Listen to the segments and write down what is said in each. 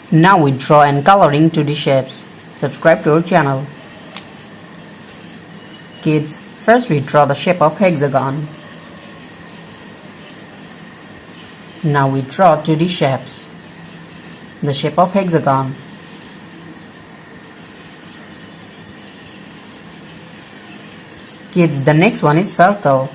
Now we draw and coloring 2D shapes. Subscribe to our channel. Kids, first we draw the shape of hexagon. Now we draw 2D shapes. The shape of hexagon. Kids, the next one is circle.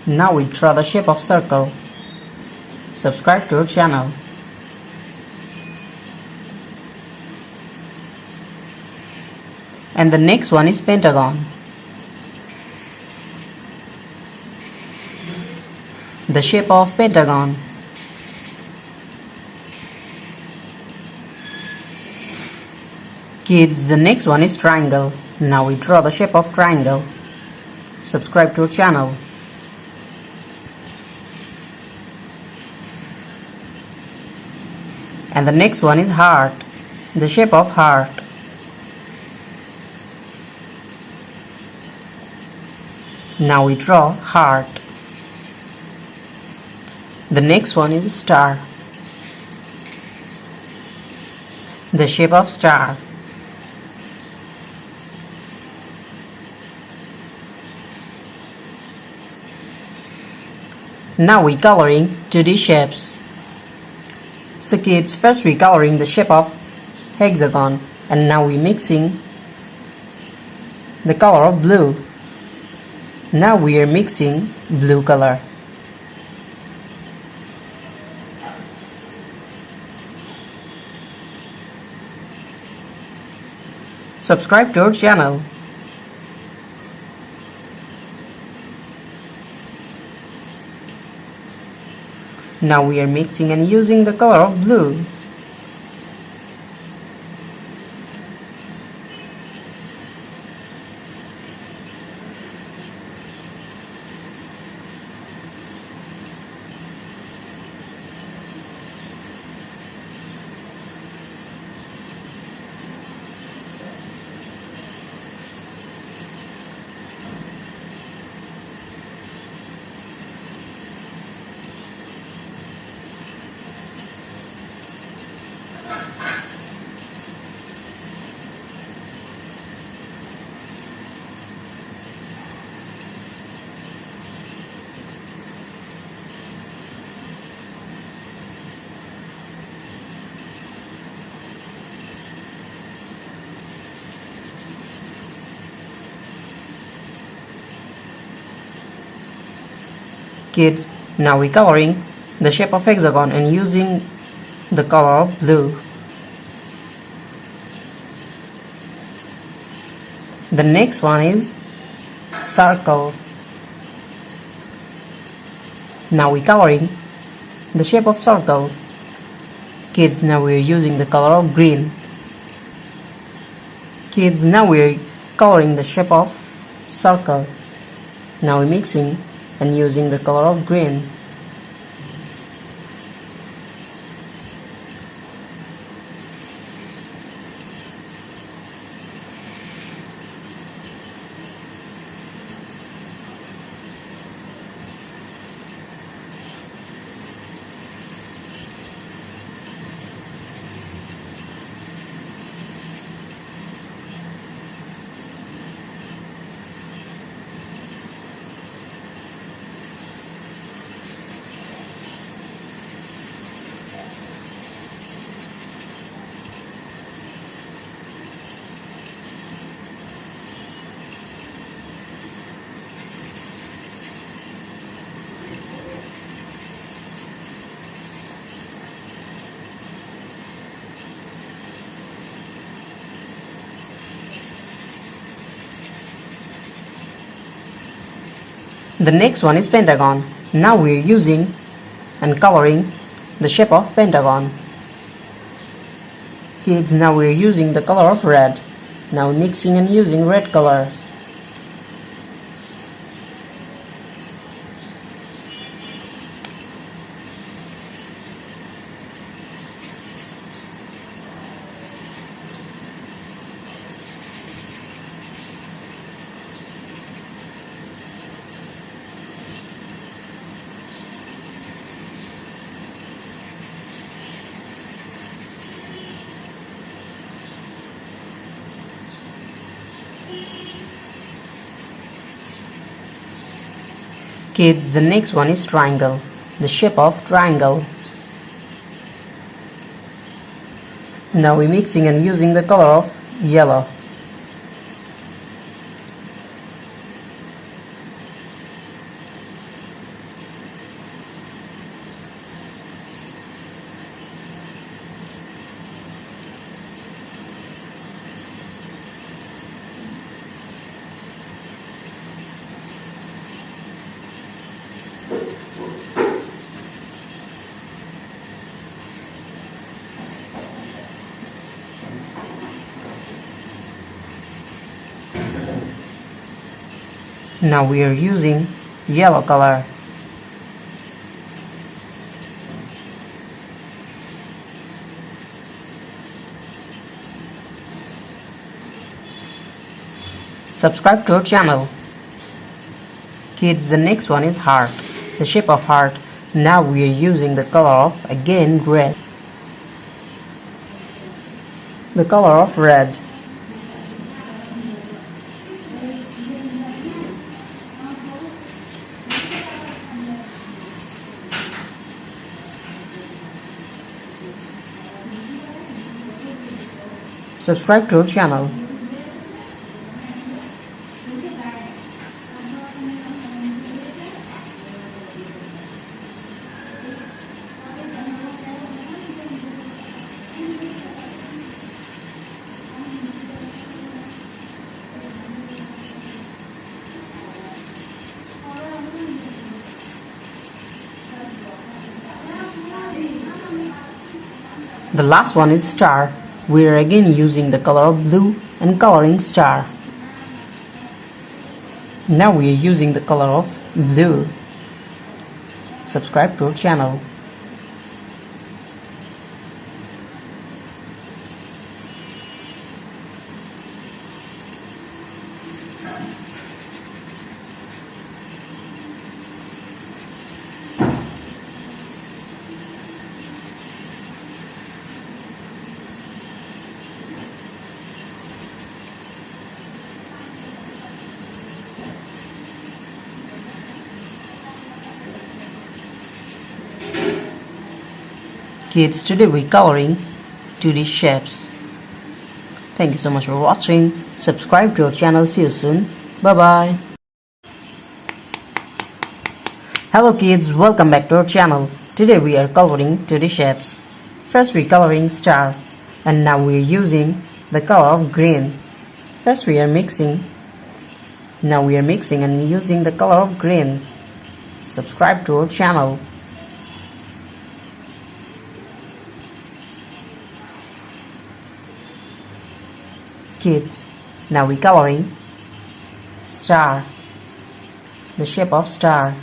Now we draw the shape of circle. Subscribe to our channel. And the next one is pentagon. The shape of pentagon. Kids, the next one is triangle. Now we draw the shape of triangle. Subscribe to our channel. And the next one is heart. The shape of heart. Now we draw heart. The next one is star. The shape of star. Now we coloring 2D shapes. So kids, first we coloring the shape of hexagon, and now we mixing the color of blue. Now we are mixing blue color. Subscribe to our channel. Now we are mixing and using the color of blue. Kids, now we coloring the shape of hexagon and using the color of blue. The next one is circle. Now we coloring the shape of circle. Kids, now we are using the color of green. Kids, now we are coloring the shape of circle. Now we're mixing and using the color of green. The next one is pentagon. Now we are using and coloring the shape of pentagon. Kids, now we are using the color of red. Now mixing and using red color. Kids, the next one is triangle, the shape of triangle. Now we're mixing and using the color of yellow. Now we are using yellow color. Subscribe to our channel. Kids, the next one is heart, the shape of heart. Now we are using the color of, again, red. The color of red. Subscribe to our channel. The last one is star. We are again using the color of blue and coloring star. Now we are using the color of blue. Subscribe to our channel. Kids, today we're coloring 2D shapes. Thank you so much for watching. Subscribe to our channel. See you soon. Bye bye. Hello kids, welcome back to our channel. Today we are coloring 2D shapes. First we're coloring star, and now we're using the color of green. First we are mixing. Now we are mixing and using the color of green. Subscribe to our channel. Kids, now we're coloring star, the shape of star.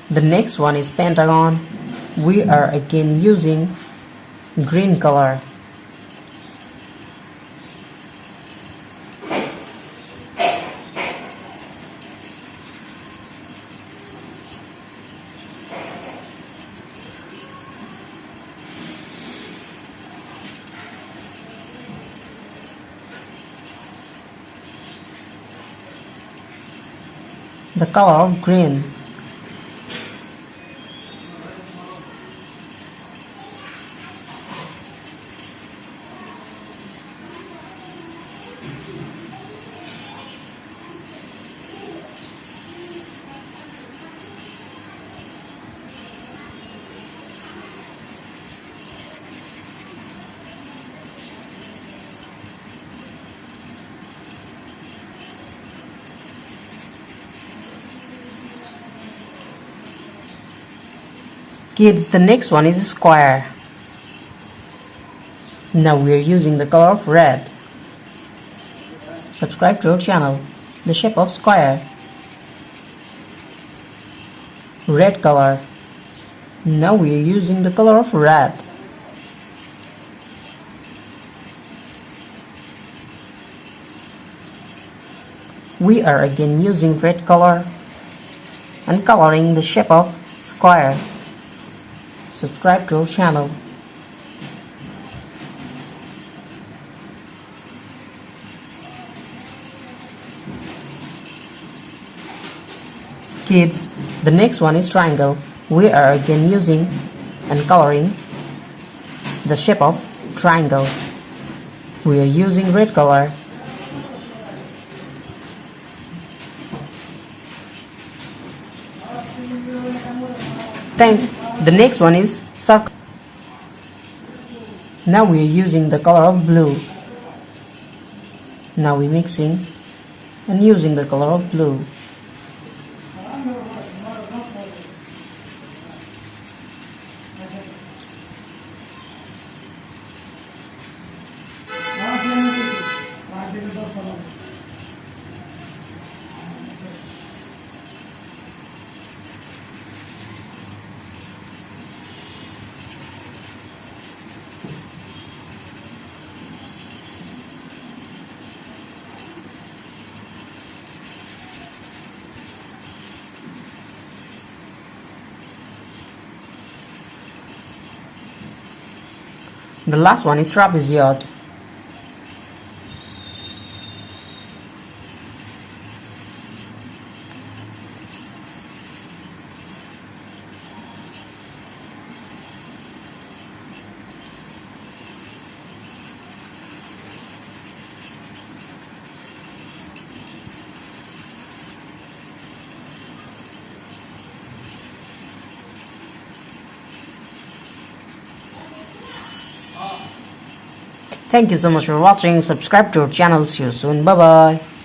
The next one is pentagon. We are again using green color. The color of green. Kids, the next one is square. Now we are using the color of red. Subscribe to our channel. The shape of square. Red color. Now we are using the color of red. We are again using red color and coloring the shape of square. subscribe to our channel. Kids, the next one is triangle. We are again using and coloring the shape of triangle. We are using red color. The next one is circle. Now we are using the color of blue. Now we're mixing and using the color of blue. The last one is trapezoid. Thank you so much for watching. Subscribe to our channel. See you soon. Bye bye.